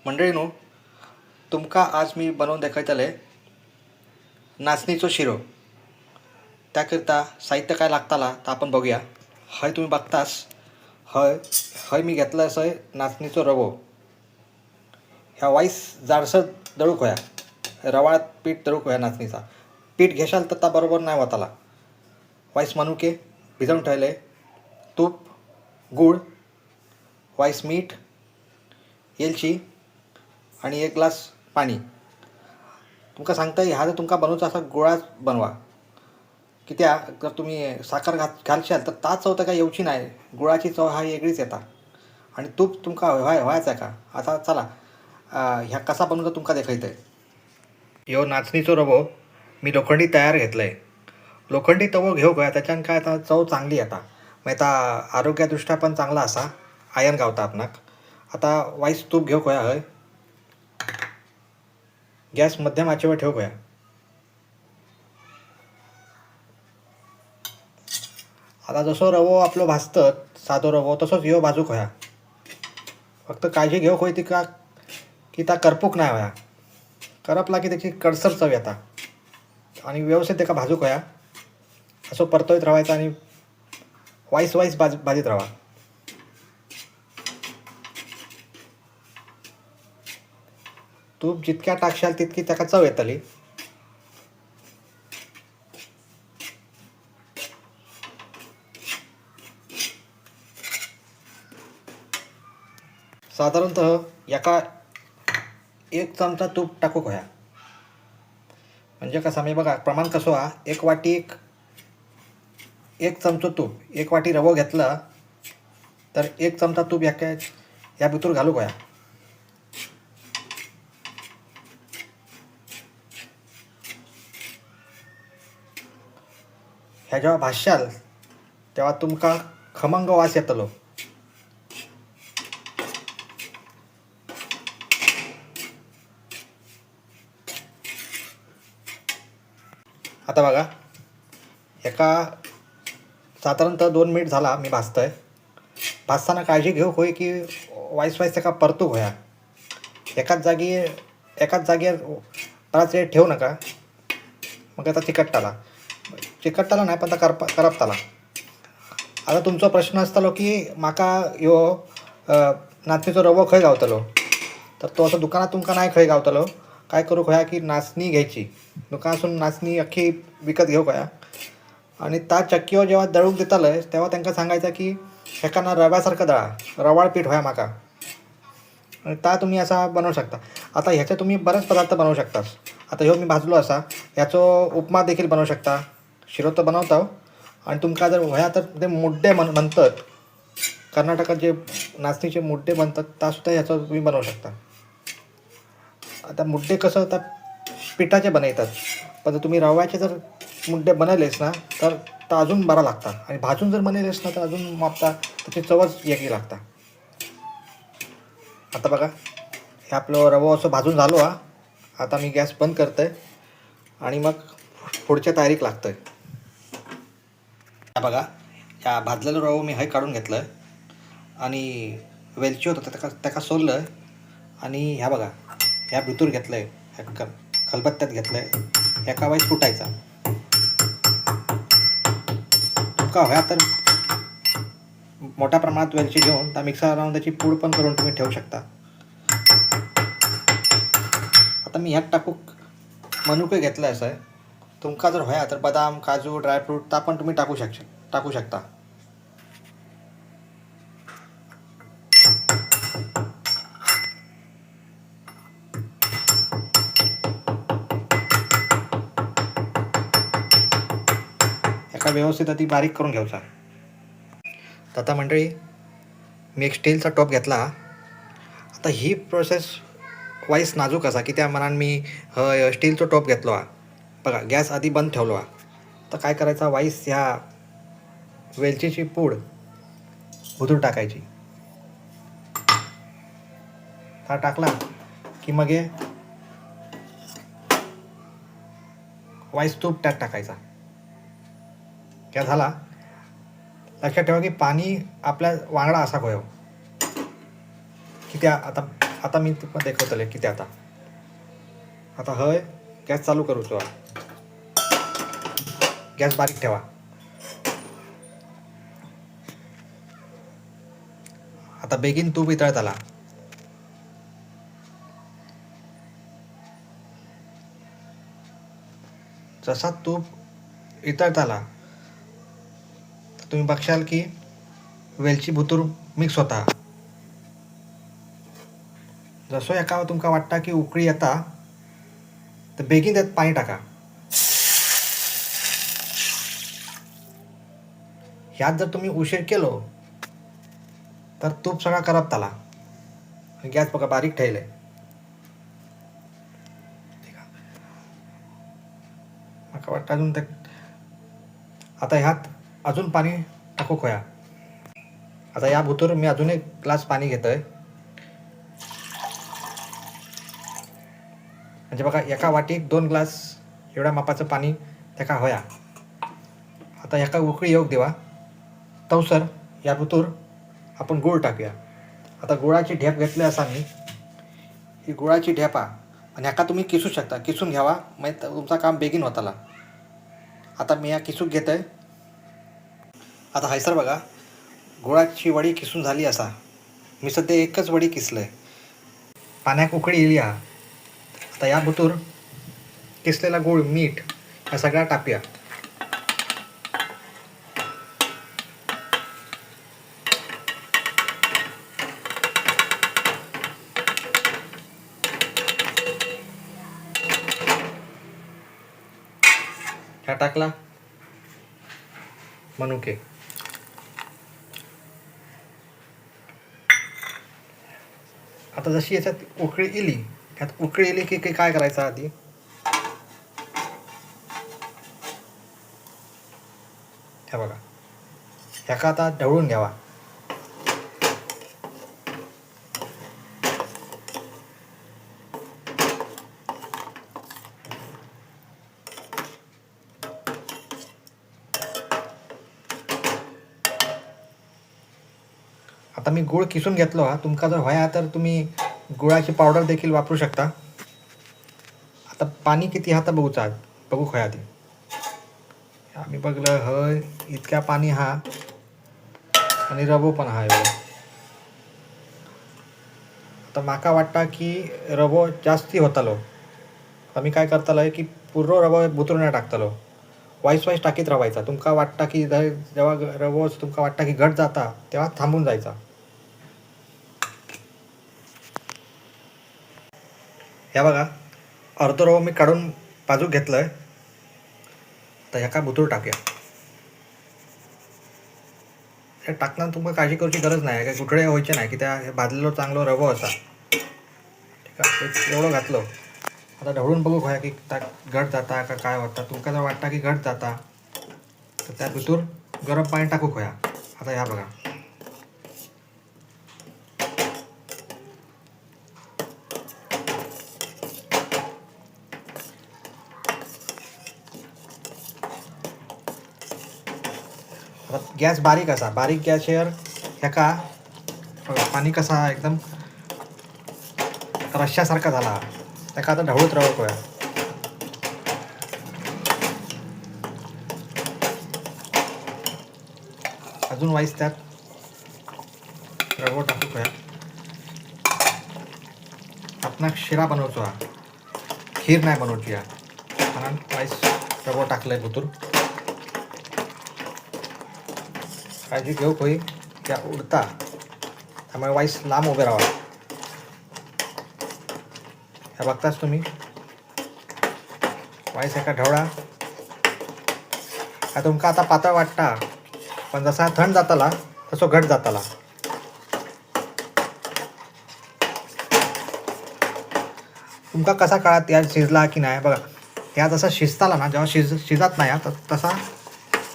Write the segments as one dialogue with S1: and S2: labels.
S1: मंडळीनो, तुमका आज मी बनवून दाखयतले नाचणीचो शिरो. त्याकरिता साहित्य काय लागताला तर आपण बघूया. हय तुम्ही बघतास, हय हय मी घेतला असं नाचणीचो रवो. ह्या वाईस जाडसर दळूक होया, रवाळात पीठ दळूक होया. नाचणीचा पीठ घेशाल तर ता बरोबर नाही होताला. वाईस मनुके भिजवून ठेवले, तूप, गूळ, वाईस मीठ, येलची आणि 1 ग्लास पाणी. तुमका सांगता ह्या जर तुमका बनवचा असा गुळाच बनवा. कित्याक जर तुम्ही साखर घालशाल तर ता चव काय येवची नाही. गुळाची चव हा वेगळीच येता. आणि तूप तुमका व्हायचं आहे का. आता चला ह्या कसा बनवतो तुमका दाखयतंय. ह्यो नाचणीचो रवो मी लोखंडी तयार घेतलंय. लोखंडी तवो घेऊक होया, त्याच्यान काय आता चव चांगली येता. मग आता आरोग्यदृष्ट्या पण चांगला असा, आयन गावता आपणाक. आता वाईस तूप घेऊक होया. हय गॅस मध्यम आचेवर ठेवूक होया. आता जसो रवो आपलो भाजतत साधो रवो तसोच ह्यो भाजूक होया. फक्त काळजी घेऊक होय ती का की ता करपूक नाही होया. करपला की त्याची कडसर चव येता. आणि व्यवस्थित त्याका भाजूक होया. असं परतवत राहायचं आणि वाईस भाजीत राहा. तूप जितक्या टाकशाल तितकी त्याका चव येतली. साधारणतः एका 1 चमचा तूप टाकूक होया. म्हणजे कसं मी बघा प्रमाण कसं हा, 1 वाटी 1 चमचो तूप, 1 वाटी रवो घेतला तर 1 चमचा तूप या भितर घालूक होया. ह्या जेव्हा भाजशाल तेव्हा तुमका खमंग वास येतलो. आता बघा एका साधारणतः 2 मिनिट झाला मी भाजतोय. भाजताना काळजी घेऊ होय की वाईस त्याका परतूक होया. एकाच जागेवर बराच वेळ ठेवू नका. मग आता चिकटताला नाही पण करपताला. आता तुमचा प्रश्न असतालो की माका ह्यो नाचणीचो रवो खंय गावतलो. तर तो असं दुकानात तुमका नाही खंय गावतलो. काय करूक होया की नाचणी घ्यायची. दुकानातून नाचणी अख्खी विकत घेऊक होया. आणि त्या चक्कीवर जेव्हा दळूक देतालय तेव्हा त्यांना सांगायचं की ह्याका ना रव्यासारखं दळा, रवाळ पीठ होया माका. आणि ता तुम्ही असा बनवू शकता. आता ह्याचे तुम्ही बरेच पदार्थ बनवू शकता. आता ह्यो मी भाजलो असा, ह्याचो उपमा देखील बनवू शकता. शिरो तर बनवता. आणि तुमका जर होया तर ते मुड्डे म्हणतात. कर्नाटकात जे नाचणीचे मुड्डे बनतात त्यासुद्धा ह्याचं तुम्ही बनवू शकता. आता मुड्डे कसं आता पिठाचे बनवतात, पण जर तुम्ही रव्याचे जर मुड्डे बनवलेस ना तर अजून बरा लागता. आणि भाजून जर बनवलेस ना तर अजून मापता त्याची चवच वेगळी लागता. आता बघा हे आपलं रवो असं भाजून झालो हा. आता मी गॅस बंद करतोय आणि मग पुढच्या तयारीक लागतोय. बघा ह्या भाजलेलं रवो मी हय काढून घेतलं आणि वेलची होतं त्याका सोललं. आणि ह्या बघा ह्या भितूर घेतलं आहे, ह्या खलबत्त्यात घेतलं आहे. एका वाईस कुटायचा. तुमका हव्या तर मोठ्या प्रमाणात वेलची घेऊन त्या मिक्सर लावून त्याची पूड पण करून तुम्ही ठेवू शकता. आता मी ह्यात टाकूक मनुके घेतलं असं आहे. तुमका जर होया तर बदाम, काजू, ड्रायफ्रूट ता पण तुम्ही टाकू शकता. एका व्यवस्थित ती बारीक करून घ्यायचा. तर आता मंडळी मी एक स्टीलचा टोप घेतला. आता ही प्रोसेस वाईस नाजूक असा की त्या मनान मी स्टीलचा टोप घेतलो हा. बघा गॅस आधी बंद ठेवलो हा. तर काय करायचा, वाईस ह्या वेलचीची पूड भुतूर टाकायची. हा टाकला की मग हे वाईस तूप त्यात टाकायचा. क्या झाला, लक्षात ठेवा की पाणी आपल्या वांगडा असा होय की त्या आता आता मी तुमकां दाखवतले किती आता हय गॅस चालू करूचो. गॅस बारीक ठेवा. आता बेगीन तूप इतळत आला. जसा तूप इतळत आला तुम्ही बघशाल की वेलची भुतूर मिक्स होता. जसो एका तुमकां वाटता की उकळी येता तर बेगीन त्यात पाणी टाका. ह्यात जर तुम्ही उशीर केलो तर तूप सगळा करपत आला. गॅस बघा बारीक ठेवले. म्हाका वाटतं अजून ते आता ह्यात अजून पाणी टाकूक होया. आता या भुतूर मी अजून एक ग्लास पाणी घेतोय. म्हणजे बघा एका वाटीक 2 ग्लास एवढ्या मापाचं पाणी त्याका होया. आता एका उकळी येऊक देवा. तवसर या भुतूर आपण गूळ टाकूया. आता गुळाची ढेप घेतली असा मी. ही गुळाची ढेपा आणि ह्याका तुम्ही किसू शकता. किसून घ्यावा म्हणजे तुमचा काम बेगीन होताला. आता मी या किसूक घेतोय. आता हायसर बघा गुळाची वडी किसून झाली असा. मी सध्या एकच वडी किसलंय. पाण्याक उकळी येली हा. आता या भुतूर किसलेला गूळ मीठ ह्या सगळ्या टाकूया. ह्या टाकला मनुके. आता जशी याच्यात उकळी इली ह्यात उकळी इली की काय करायचं आधी ह्या बघा ह्याका आता ढवळून घ्यावा. आता मी गूळ किसून घेतलो हा. तुमका जर व्हाया तर तुम्ही गुळाची पावडर देखील वापरू शकता. आता पाणी किती हा तर बघू होया आधी. आम्ही बघलं हय इतक्या पाणी हा आणि रवो पण हा एवढं. आता माका वाटता की रवो जास्ती होतालो. आम्ही काय करतालो की पूर्ण रवो भुतूर नाही टाकतालो. वाईस टाकीत राहायचा. तुमका वाटता की जेव्हा रवो तुमका वाटता की घट जाता तेव्हा थांबून जायचा. ह्या बघा अर्धो रवो मी काढून बाजूक घेतलंय. तर ह्याका भुतूर टाकूया. हे टाकताना तुम्हाला काळजी करूची गरज नाही. काय गुठळे व्हायचे नाही की त्या भाजलेलो चांगलो रवो असा. ठीक आहे एवढं घातलं. आता ढवळून बघू होया की घट जाता का काय होता. तुमका जर वाटता की घट जाता तर त्या भुतूर गरम पाणी टाकूक होया. आता ह्या बघा गॅस बारीक असा. बारीक गॅसवर ह्याका पाणी कसा एकदम रश्श्यासारखा झाला. त्याका आता ढवळत राहू होया. अजून वाईस त्यात रवो टाकू होया. आपणाक शिरा बनवचो हा. खीर नाही बनवची हा. म्हणून वाईस रवो टाकलंय भुतूर. काळजी घेऊ होई त्या उडता. त्यामुळे वाईस लांब उभे राहा. ह्या बघताच तुम्ही वाईस एका ढवळा. हा तुमका आता पातळ वाटता पण जसा थंड जाताला तसो घट जाताला. तुमका कसा कळत या शिजला की नाही बघा. त्या जसा शिजताला ना जेव्हा शिजत नाही तसा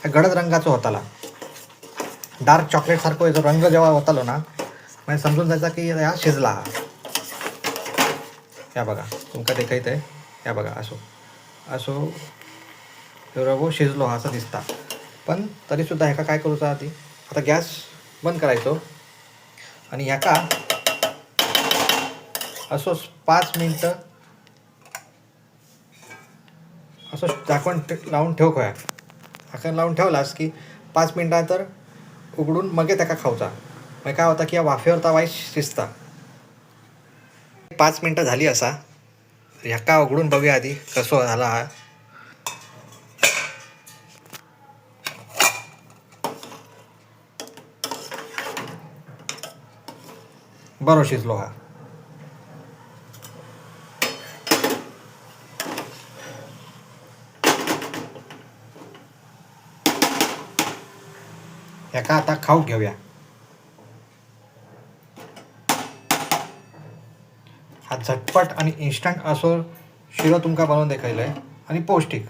S1: गडद रंगाचा होताला. डार्क चॉकलेट सारखो याचा रंग जेव्हा होतालो ना म्हणजे समजून जायचा की हा शिजला हा. या बघा तुमका देखायत आहे. या बघा असो रवो शिजलो हा असं दिसता. पण तरीसुद्धा ह्याका काय करूचा आधी आता गॅस बंद करायचो आणि ह्याका असोच 5 मिनटं असं झाकण लावून ठेव खंय. झाकण लावून ठेवलास की 5 मिनटानंतर उघडून मगे ताका खावचा. मागीर काय होता की या वाफेवर ता वायस शिजता. 5 मिनटं झाली असा. ह्याका उघडून बघूया आधी कसो झाला हा. बरो शिजलो हा. ह्याका आता खाऊक घेऊया. हा झटपट आणि इन्स्टंट असो शिरो तुमका बनवून दाखयलोय आणि पौष्टिक.